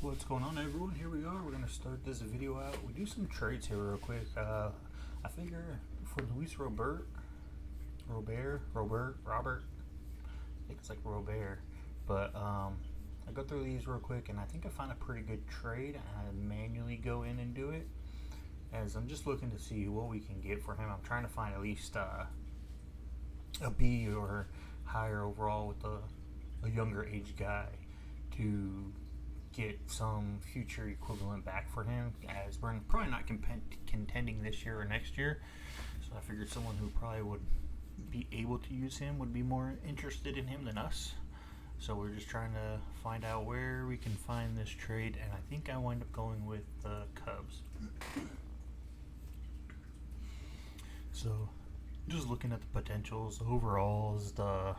What's going on, everyone? Here we are. We're going to start this video out. We do some trades here real quick. I figure for Luis Robert, I think it's like Robert. But I go through these real quick, and I think I find a pretty good trade. I manually go in and do it, as I'm just looking to see what we can get for him. I'm trying to find at least a B or higher overall with a younger age guy to get some future equivalent back for him, as we're probably not contending this year or next year. So I figured someone who probably would be able to use him would be more interested in him than us. So we're just trying to find out where we can find this trade, and I think I wind up going with the Cubs. So just looking at the potentials, overalls, the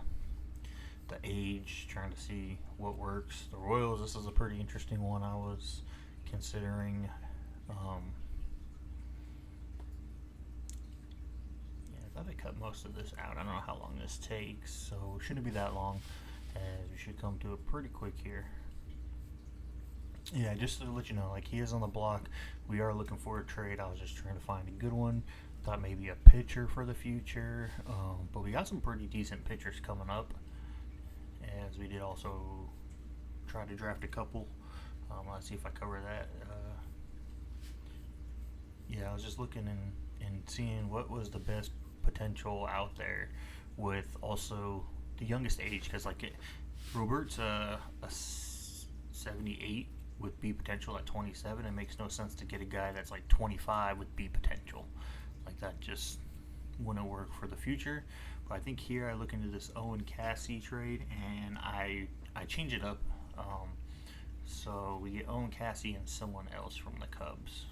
age, trying to see what works. The Royals, this is a pretty interesting one I was considering. I thought I cut most of this out. I don't know how long this takes, so it shouldn't be that long, as we should come to it pretty quick here. Yeah, just to let you know, like, he is on the block. We are looking for a trade. I was just trying to find a good one. Thought maybe a pitcher for the future, but we got some pretty decent pitchers coming up, as we did also try to draft a couple. Let's see if I cover that. I was just looking and seeing what was the best potential out there, with also the youngest age, because Robert's a 78 with B potential at 27. It makes no sense to get a guy that's like 25 with B potential. Like, that just wouldn't work for the future. But I think here I look into this Owen Cassie trade, and I change it up. So we get Owen Cassie and someone else from the Cubs.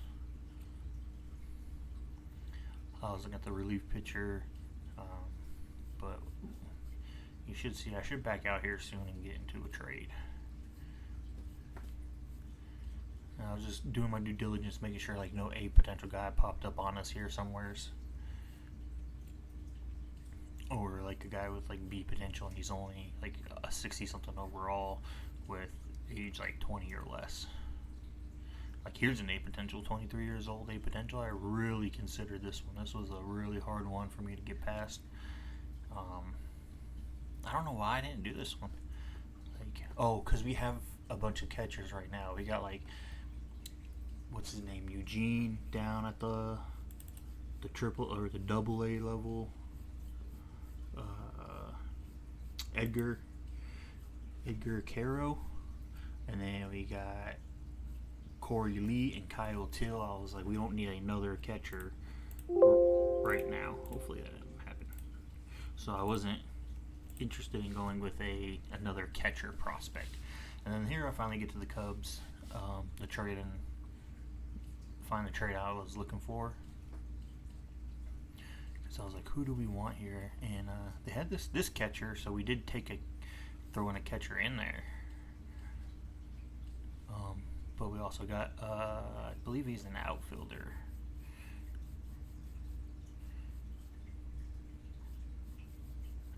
I was looking at the relief pitcher, but you should see I should back out here soon and get into a trade. I was just doing my due diligence, making sure like no A potential guy popped up on us here somewheres, or like a guy with like B potential and he's only like a 60 something overall with age like 20 or less. Like, here's an A potential, 23 years old, A potential. I really considered this one. This was a really hard one for me to get past. I don't know why I didn't do this one. Because we have a bunch of catchers right now. We got what's his name, Eugene, down at the triple or the double A level. Edgar Caro, and then we got Corey Lee and Kyle Till. I was like, we don't need another catcher right now. Hopefully that didn't happen. So I wasn't interested in going with another catcher prospect. And then here I finally get to the Cubs, the trade, and find the trade I was looking for. So I was like, who do we want here? And they had this catcher, so we did throw in a catcher in there. But we also got, I believe he's an outfielder.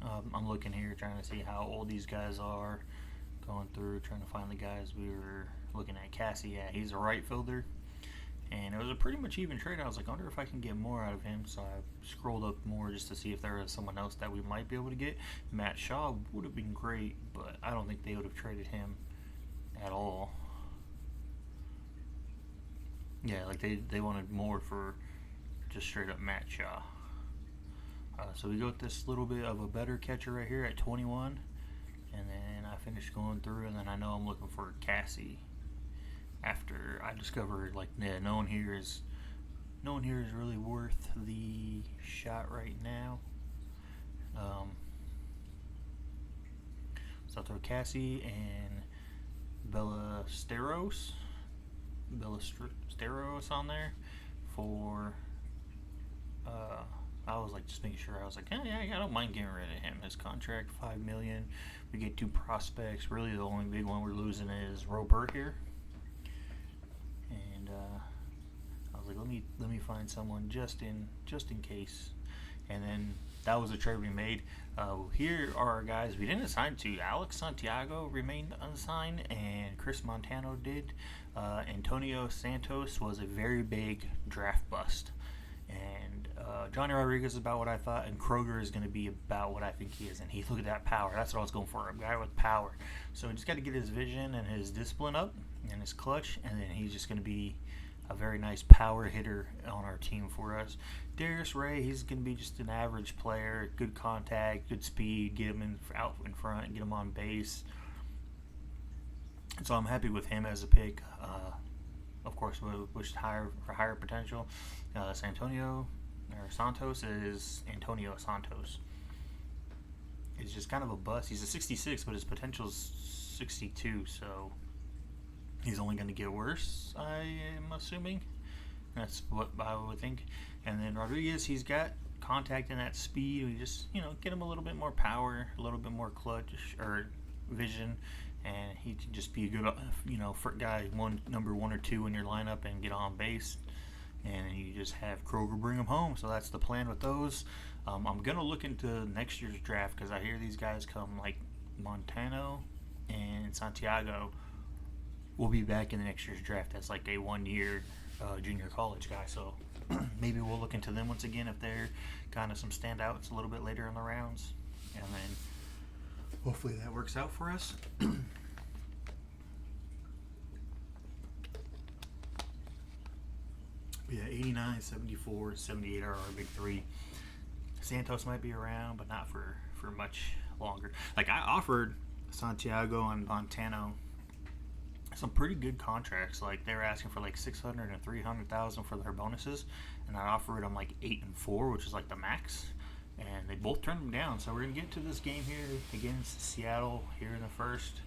I'm looking here, trying to see how old these guys are. Going through, trying to find the guys we were looking at. Cassie, yeah, he's a right fielder. And it was a pretty much even trade. I was like, I wonder if I can get more out of him. So I scrolled up more just to see if there was someone else that we might be able to get. Matt Shaw would have been great, but I don't think they would have traded him at all. Yeah, like they wanted more for just straight up Matt Shaw. So we go with this little bit of a better catcher right here at 21. And then I finished going through, and then I know I'm looking for Cassie. After I discovered, no one here is really worth the shot right now. So I'll throw Cassie and Ballesteros on there for. I was just making sure. I was like, yeah, I don't mind getting rid of him. His contract, $5 million. We get 2 prospects. Really, the only big one we're losing is Robert here. And I was like, let me find someone just in case. And then that was a trade we made. Here are our guys we didn't assign to. Alex Santiago remained unsigned, and Chris Montano did. Antonio Santos was a very big draft bust. And Johnny Rodriguez is about what I thought, and Kroger is going to be about what I think he is. And he look at that power. That's what I was going for, a guy with power. So we just got to get his vision and his discipline up and his clutch, and then he's just going to be a very nice power hitter on our team for us. Darius Ray, he's going to be just an average player, good contact, good speed, get him out in front, get him on base. So I'm happy with him as a pick. Of course, we wish for higher potential. Santos is Antonio Santos. He's just kind of a bust. He's a 66, but his potential is 62, so he's only going to get worse, I am assuming. That's what I would think. And then Rodriguez, he's got contact and that speed. We just, get him a little bit more power, a little bit more clutch or vision, and he can just be a good, guy, number 1 or 2 in your lineup and get on base. And you just have Kroger bring them home. So that's the plan with those. I'm going to look into next year's draft because I hear these guys come like Montano and Santiago will be back in the next year's draft as like a 1-year junior college guy. So maybe we'll look into them once again if they're kind of some standouts a little bit later in the rounds. And then hopefully that works out for us. Yeah, 89, 74, 78 are our big three. Santos might be around, but not for much longer. Like, I offered Santiago and Montano some pretty good contracts. Like, they were asking for like $600,000 and $300,000 for their bonuses, and I offered them like 8 and 4, which is like the max. And they both turned them down. So we're gonna get to this game here against Seattle here in the first.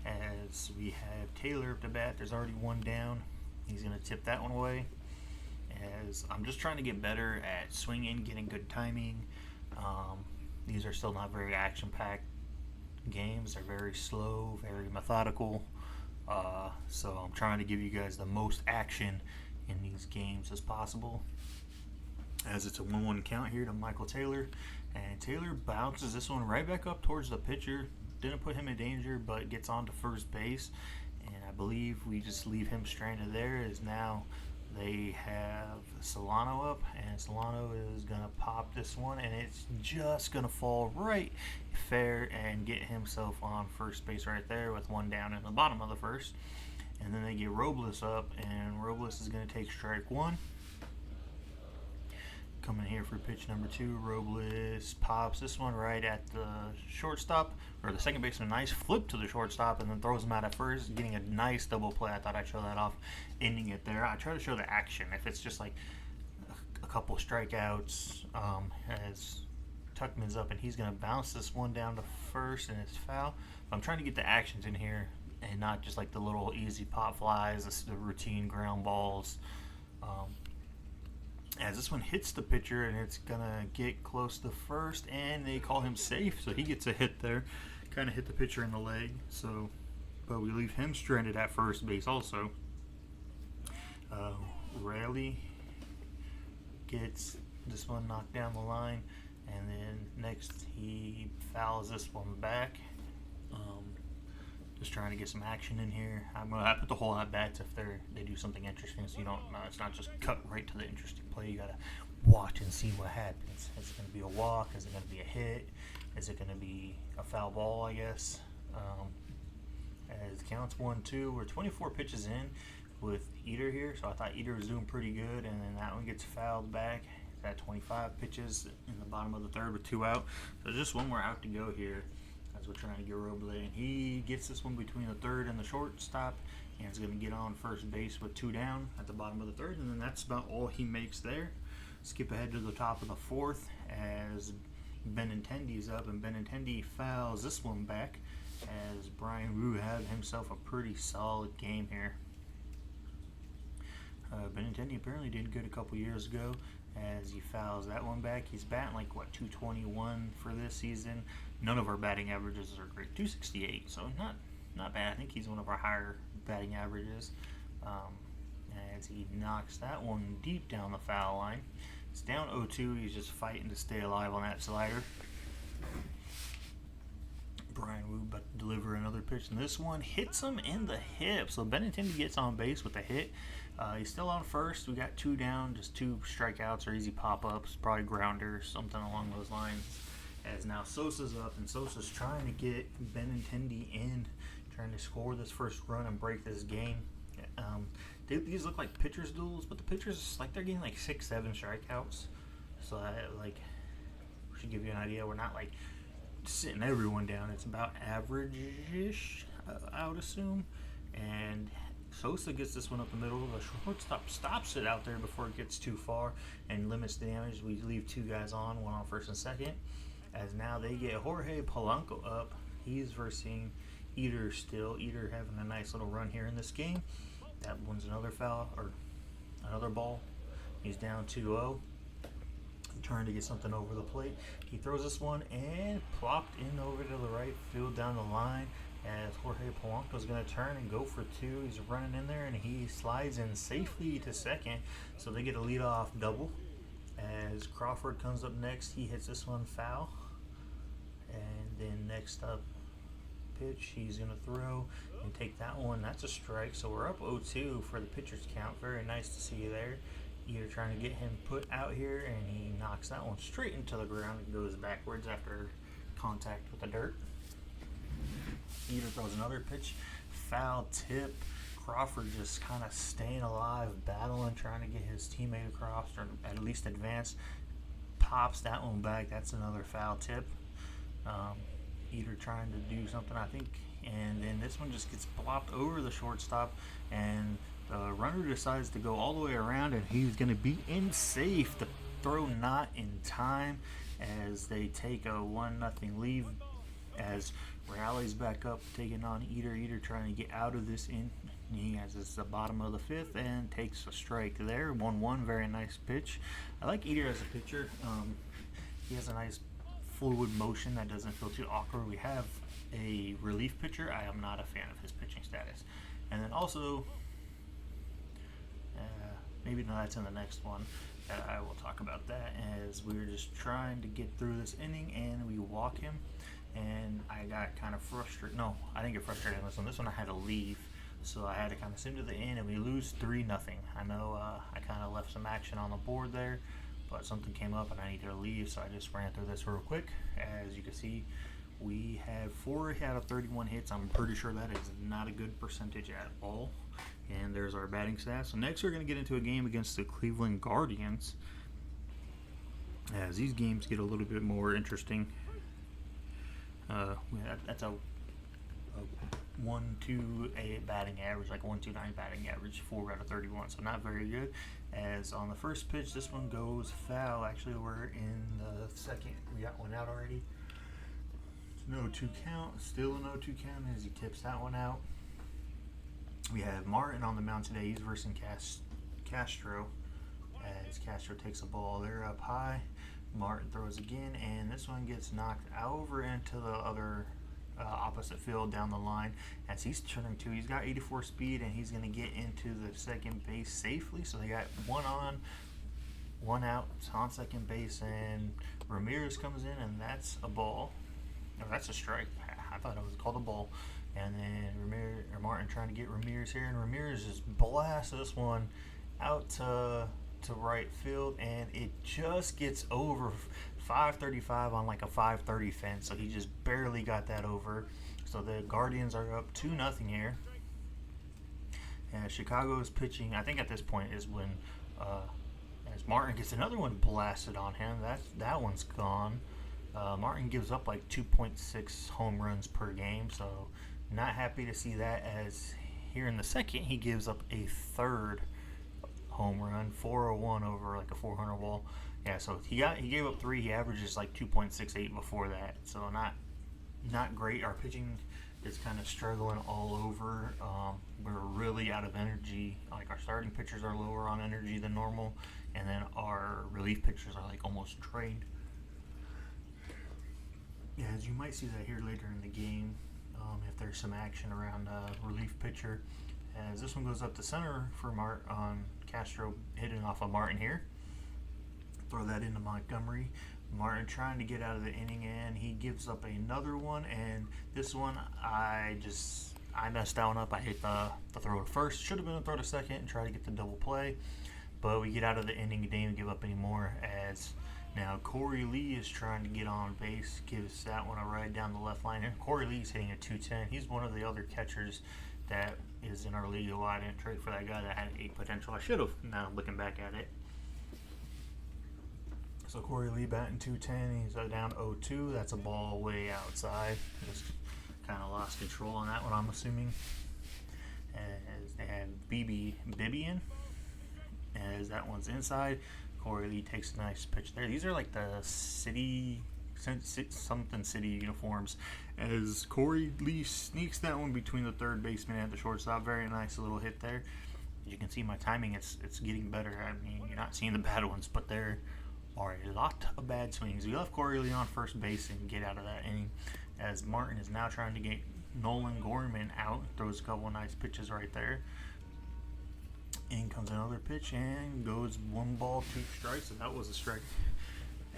As we have Taylor up to bat, there's already one down. He's gonna tip that one away. As I'm just trying to get better at swinging, getting good timing. These are still not very action-packed games. They're very slow, very methodical. So I'm trying to give you guys the most action in these games as possible. As it's a 1-1 count here to Michael Taylor. And Taylor bounces this one right back up towards the pitcher. Didn't put him in danger, but gets on to first base. And I believe we just leave him stranded there, as now they have Solano up, and Solano is going to pop this one, and it's just going to fall right fair and get himself on first base right there with one down in the bottom of the first. And then they get Robles up, and Robles is going to take strike one. Coming here for pitch number 2, Robles pops this one right at the shortstop, or the second baseman. Nice flip to the shortstop, and then throws him out at first, getting a nice double play. I thought I'd show that off, ending it there. I try to show the action. If it's just like a couple strikeouts, as Tuckman's up, and he's going to bounce this one down to first, and it's foul. But I'm trying to get the actions in here, and not just like the little easy pop flies, the routine ground balls. As this one hits the pitcher, and it's going to get close to first, and they call him safe, so he gets a hit there. Kind of hit the pitcher in the leg, but we leave him stranded at first base also. Raleigh gets this one knocked down the line, and then next he fouls this one back. Just trying to get some action in here. I'm gonna put the whole at bats if they do something interesting, so you don't. It's not just cut right to the interesting play. You gotta watch and see what happens. Is it gonna be a walk? Is it gonna be a hit? Is it gonna be a foul ball? I guess. As it counts 1-2, we're 24 pitches in with Eater here, so I thought Eater was doing pretty good, and then that one gets fouled back at 25 pitches in the bottom of the third with 2 out. So just one more out to go here. As we're trying to get Robles, and he gets this one between the third and the shortstop, and is going to get on first base with 2 down at the bottom of the third, and then that's about all he makes there. Skip ahead to the top of the fourth as Benintendi's up, and Benintendi fouls this one back as Brian Wu had himself a pretty solid game here. Benintendi apparently did good a couple years ago as he fouls that one back. He's batting like, 221 for this season. None of our batting averages are great. 268, so not bad. I think he's one of our higher batting averages. As he knocks that one deep down the foul line. It's down 0-2. He's just fighting to stay alive on that slider. Brian Wu about to deliver another pitch, and this one hits him in the hip. So Benintendi gets on base with a hit. He's still on first. We got 2 down, just 2 strikeouts or easy pop-ups, probably grounders, something along those lines. As now Sosa's up, and Sosa's trying to get Benintendi in, trying to score this first run and break this game. These look like pitchers' duels, but the pitchers, like, they're getting like 6-7 strikeouts. So that should give you an idea. We're not like sitting everyone down. It's about average-ish, I would assume. And Sosa gets this one up the middle. The shortstop stops it out there before it gets too far and limits the damage. We leave 2 guys on, one on first and second. As now they get Jorge Polanco up. He's versing Eater still. Eater having a nice little run here in this game. That one's another foul, or another ball. He's down 2-0. Trying to get something over the plate. He throws this one and plopped in over to the right field down the line as Jorge Polanco's going to turn and go for 2. He's running in there and he slides in safely to second. So they get a leadoff double. As Crawford comes up next, he hits this one foul. And then next up pitch, he's going to throw and take that one. That's a strike. So we're up 0-2 for the pitcher's count. Very nice to see you there. Eater trying to get him put out here, and he knocks that one straight into the ground and goes backwards after contact with the dirt. Eater throws another pitch, foul tip. Crawford just kind of staying alive, battling, trying to get his teammate across or at least advance. Pops that one back. That's another foul tip. Eater trying to do something, I think, and then this one just gets blopped over the shortstop, and the runner decides to go all the way around, and he's going to be in safe. The throw not in time as they take a 1-0 lead as Reale's back up taking on Eater. Eater trying to get out of this in. He has this the bottom of the 5th and takes a strike there. 1-1, very nice pitch. I like Eater as a pitcher. He has a nice fluid motion that doesn't feel too awkward. We have a relief pitcher. I am not a fan of his pitching status. And then also, maybe that's in the next one. I will talk about that as we were just trying to get through this inning and we walk him. And I got kind of frustrated. No, I didn't get frustrated on this one. This one I had to leave. So I had to kind of sim to the end and we lose 3-0. I know I kind of left some action on the board there, but something came up and I needed to leave. So I just ran through this real quick. As you can see, we have 4 out of 31 hits. I'm pretty sure that is not a good percentage at all. And there's our batting stats. So next we're going to get into a game against the Cleveland Guardians. As these games get a little bit more interesting. That's a 1-2 batting average, like a 1-2-9 batting average, 4 out of 31. So not very good. As on the first pitch, this one goes foul. Actually, we're in the second. We got one out already. No 2 count, still a no 2 count as he tips that one out. We have Martin on the mound today. He's versing Castro as Castro takes a ball there up high. Martin throws again, and this one gets knocked over into the other opposite field down the line as he's turning 2. He's got 84 speed, and he's going to get into the second base safely. So they got 1 on, 1 out on second base, and Ramirez comes in, and that's a ball. No, that's a strike. I thought it was called a ball. And then Martin trying to get Ramirez here, and Ramirez just blasts this one out to right field, and it just gets over 535 on like a 530 fence. So he just barely got that over. So the Guardians are up 2-0 here. And Chicago is pitching. I think at this point is when as Martin gets another one blasted on him. That one's gone. Martin gives up like 2.6 home runs per game, so not happy to see that. As here in the second, he gives up a 3rd home run, 401 over like a 400 wall. Yeah, so he gave up 3. He averages like 2.68 before that, so not great. Our pitching is kind of struggling all over. We're really out of energy. Like our starting pitchers are lower on energy than normal, and then our relief pitchers are like almost drained. Yeah, as you might see that here later in the game, if there's some action around relief pitcher. As this one goes up the center for Castro hitting off of Martin here. Throw that into Montgomery. Martin trying to get out of the inning, and he gives up another one. And this one, I messed that one up. I hit the throw to first. Should have been a throw to second and try to get the double play. But we get out of the inning, didn't even give up anymore, as now Corey Lee is trying to get on base. Gives that one a ride down the left line. And Corey Lee's hitting a 210. He's one of the other catchers that is in our league. I didn't trade for that guy that had 8 potential. I should have, now looking back at it. So Corey Lee batting 210. He's down 0-2. That's a ball way outside. Just kind of lost control on that one, I'm assuming. As they had Bibian. As that one's inside. Corey Lee takes a nice pitch there. These are like the city uniforms. As Corey Lee sneaks that one between the third baseman and the shortstop. Very nice little hit there. As you can see, my timing, it's getting better. I mean, you're not seeing the bad ones, but there are a lot of bad swings. We left Corey Lee on first base and get out of that inning, as Martin is now trying to get Nolan Gorman out. Throws a couple of nice pitches right there. In comes another pitch and goes 1 ball, 2 strikes, and that was a strike.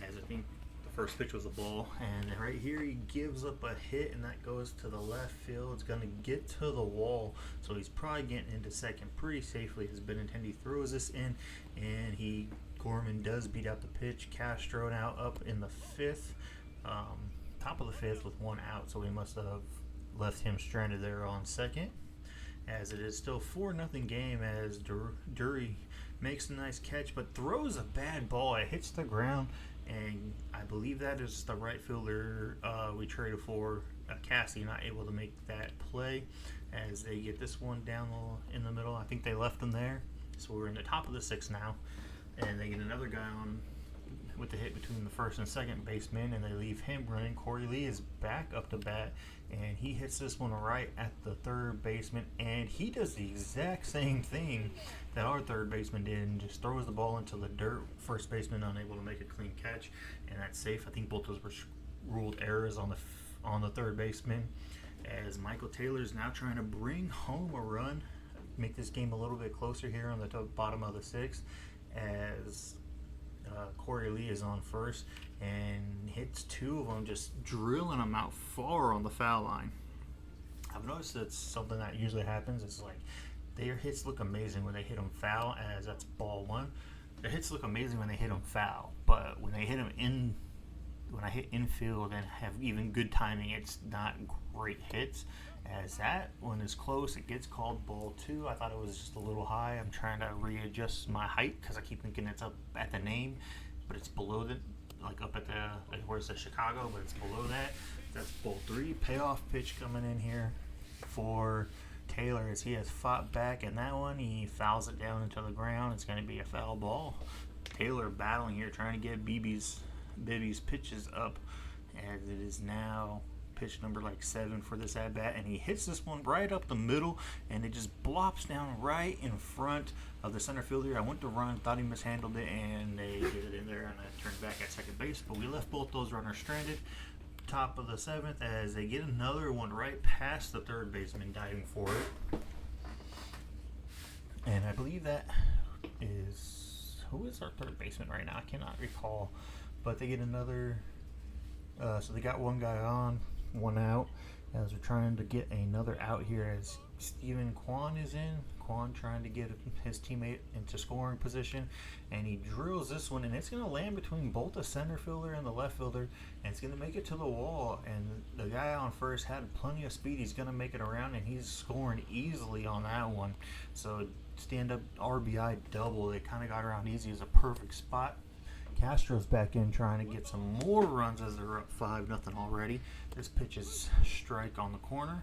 As I think the first pitch was a ball, and right here he gives up a hit, and that goes to the left field. It's going to get to the wall, so he's probably getting into second pretty safely. As Benintendi throws this in, and Gorman does beat out the pitch. Castro now up in the 5th, top of the 5th with 1 out, so we must have left him stranded there on second. As it is still 4-0 game, as Dury makes a nice catch but throws a bad ball. It hits the ground, and I believe that is the right fielder we traded for, Cassie, not able to make that play, as they get this one down in the middle. I think they left him there, so we're in the top of the 6th now, and they get another guy on with the hit between the first and second baseman, and they leave him running. Corey Lee is back up to bat, and he hits this one right at the third baseman, and he does the exact same thing that our third baseman did, and just throws the ball into the dirt. First baseman unable to make a clean catch, and that's safe. I think both those were ruled errors on the third baseman, as Michael Taylor is now trying to bring home a run, make this game a little bit closer here on the bottom of the 6th, as Corey Lee is on first and hits 2 of them, just drilling them out far on the foul line. I've noticed that's something that usually happens. It's like their hits look amazing when they hit them foul, as that's ball 1. Their hits look amazing when they hit them foul, but when they hit them when I hit infield and have even good timing, it's not great hits. As that one is close, it gets called ball 2. I thought it was just a little high. I'm trying to readjust my height because I keep thinking it's up at the name, but it's below like up at where it says Chicago, but it's below that. That's ball 3. Payoff pitch coming in here for Taylor, as he has fought back, and that one he fouls it down into the ground. It's going to be a foul ball. Taylor battling here, trying to get Bibby's pitches up, as it is now pitch number 7 for this at bat, and he hits this one right up the middle, and it just blops down right in front of the center fielder. I went to run, thought he mishandled it, and they get it in there, and I turned back at second base, but we left both those runners stranded. Top of the 7th, as they get another one right past the third baseman, diving for it, and I believe that is, who is our third baseman right now? I cannot recall, but they get another. So they got one guy on, 1 out, as we're trying to get another out here, as Steven Kwan is in. Kwan trying to get his teammate into scoring position, and he drills this one, and it's going to land between both the center fielder and the left fielder, and it's going to make it to the wall, and the guy on first had plenty of speed. He's going to make it around, and he's scoring easily on that one. So stand-up RBI double. They kind of got around easy. It's a perfect spot. Castro's back in trying to get some more runs as they're up 5-0 already. This pitch is strike on the corner.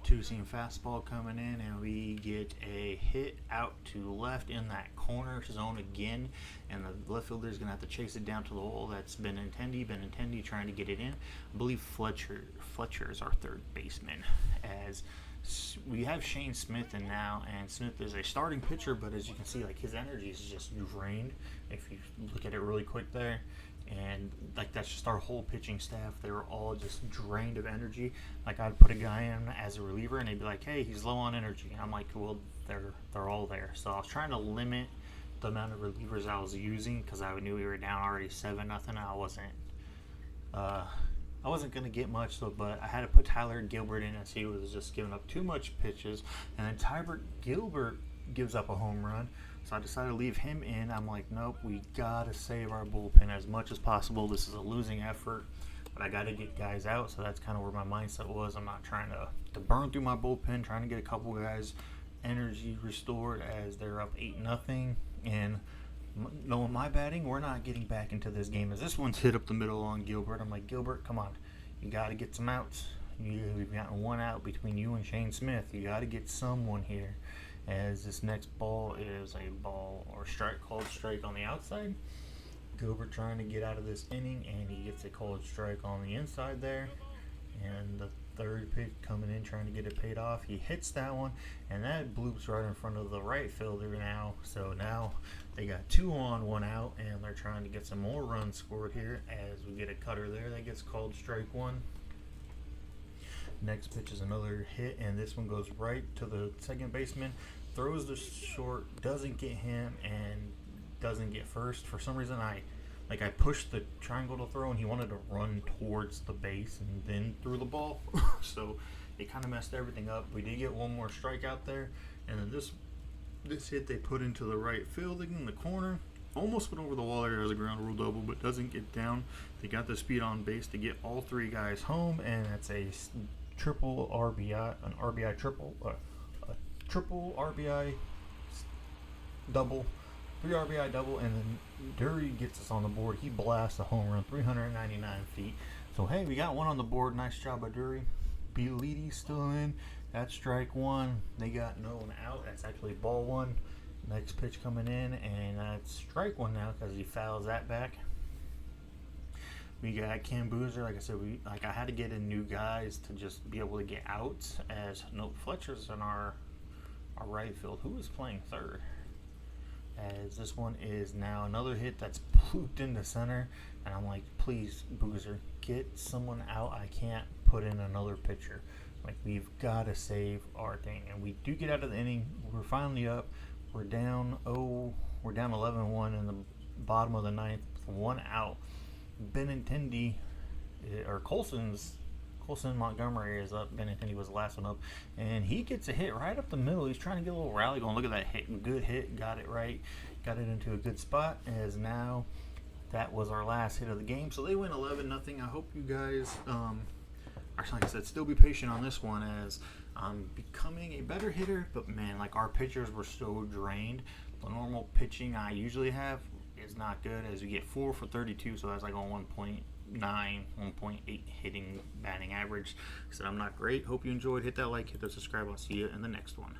2-seam fastball coming in, and we get a hit out to left in that corner zone again, and the left fielder is going to have to chase it down to the hole. That's Benintendi trying to get it in. I believe Fletcher is our third baseman, as we have Shane Smith in now, and Smith is a starting pitcher, but as you can see, his energy is just drained if you look at it really quick there, and that's just our whole pitching staff. They were all just drained of energy. I'd put a guy in as a reliever, and they'd be like, hey, he's low on energy, and I'm like, well, they're all there. So I was trying to limit the amount of relievers I was using because I knew we were down already 7-0. I wasn't gonna get much, so but I had to put Tyler Gilbert in as he was just giving up too much pitches, and then Tyler Gilbert gives up a home run. So I decided to leave him in. I'm like, nope, we gotta save our bullpen as much as possible. This is a losing effort, but I gotta get guys out. So that's kind of where my mindset was. I'm not trying to burn through my bullpen, trying to get a couple guys energy restored as they're up 8-0. And knowing my batting, we're not getting back into this game as this one's hit up the middle on Gilbert. I'm like, Gilbert, come on, you got to get some outs. We've gotten one out between you and Shane Smith. You got to get someone here, as this next ball is a ball or strike, called strike on the outside. Gilbert trying to get out of this inning, and he gets a called strike on the inside there. And the third pitch coming in, trying to get it paid off. He hits that one, and that bloops right in front of the right fielder now. So now they got 2 on, 1 out, and they're trying to get some more runs scored here as we get a cutter there that gets called strike 1. Next pitch is another hit, and this one goes right to the second baseman. Throws the short, doesn't get him, and doesn't get first. For some reason, I pushed the triangle to throw, and he wanted to run towards the base and then threw the ball. So it kind of messed everything up. We did get one more strikeout there, and then this hit they put into the right field in the corner. Almost went over the wall there as a ground rule double, but doesn't get down. They got the speed on base to get all 3 guys home, and it's a triple RBI, an RBI triple, a triple RBI double. 3 RBI double, and then Dury gets us on the board. He blasts a home run, 399 feet. So, hey, we got one on the board. Nice job by Dury. Bieliti's still in. That's strike 1. They got no one out. That's actually ball 1. Next pitch coming in, and that's strike 1 now because he fouls that back. We got Cam Boozer. Like I said, I had to get in new guys to just be able to get outs. As no Fletcher's in our right field. Who is playing third? As this one is now another hit that's pooped into center, and I'm like, please, Boozer, get someone out. I can't put in another pitcher. Like, we've got to save our thing, and we do get out of the inning. We're finally up. We're down 11-1 in the bottom of the 9th, 1 out. Benintendi, or Colson Montgomery is up. Benintendi was the last one up, and he gets a hit right up the middle. He's trying to get a little rally going. Look at that hit, good hit, got it right, got it into a good spot. As now, that was our last hit of the game. So they win 11-0. I hope you guys, like I said, still be patient on this one as I'm becoming a better hitter. But man, like, our pitchers were so drained. The normal pitching I usually have is not good, as you get 4 for 32, so that's like on 1.9, 1.8 hitting batting average. I said I'm not great. Hope you enjoyed. Hit that like, hit the subscribe. I'll see you in the next one.